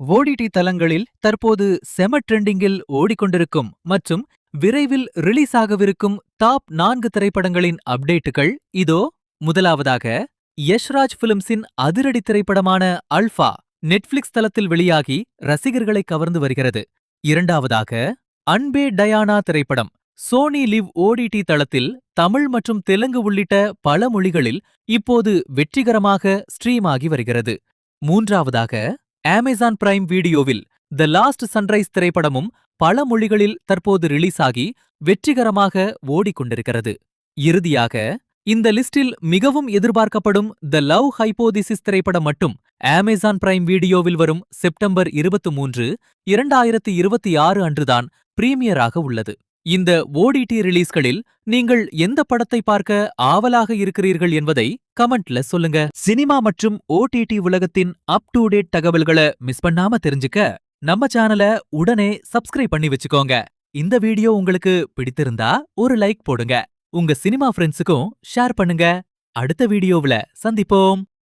OTT தளங்களில் தற்போது செம ட்ரெண்டிங்கில் ஓடிக்கொண்டிருக்கும் மற்றும் விரைவில் ரிலீஸ் ஆகவிருக்கும் டாப் 4 திரைப்படங்களின் அப்டேட்டுகள் இதோ. முதலாவதாக, யஷ்ராஜ் பிலிம்ஸின் அதிரடி திரைப்படமான அல்ஃபா நெட்ஃபிளிக்ஸ் தளத்தில் வெளியாகி ரசிகர்களை கவர்ந்து வருகிறது. இரண்டாவதாக, அன்பே டயானா திரைப்படம் சோனி லிவ் ஓடிடி தளத்தில் தமிழ் மற்றும் தெலுங்கு உள்ளிட்ட பல மொழிகளில் இப்போது வெற்றிகரமாக ஸ்ட்ரீம் ஆகி வருகிறது. மூன்றாவதாக, அமேசான் பிரைம் வீடியோவில் த லாஸ்ட் சன்ரைஸ் திரைப்படமும் பல மொழிகளில் தற்போது ரிலீஸ் ஆகி வெற்றிகரமாக ஓடிக்கொண்டிருக்கிறது. இறுதியாக, இந்த லிஸ்டில் மிகவும் எதிர்பார்க்கப்படும் த லவ் ஹைபோதிசிஸ் திரைப்படம் மட்டும் அமேசான் பிரைம் வீடியோவில் வரும் செப்டம்பர் 23, 2026 அன்றுதான் பிரீமியராக உள்ளது. இந்த ஓடிடி ரிலீஸ்களில் நீங்கள் எந்த படத்தை பார்க்க ஆவலாக இருக்கிறீர்கள் என்பதை கமெண்ட்ல சொல்லுங்க. சினிமா மற்றும் ஓடிடி உலகத்தின் அப் டு டேட் தகவல்களை மிஸ் பண்ணாம தெரிஞ்சுக்க நம்ம சேனலை உடனே சப்ஸ்கிரைப் பண்ணி வச்சுக்கோங்க. இந்த வீடியோ உங்களுக்கு பிடித்திருந்தா ஒரு லைக் போடுங்க. உங்க சினிமா ஃப்ரெண்ட்ஸுக்கும் ஷேர் பண்ணுங்க. அடுத்த வீடியோவுல சந்திப்போம்.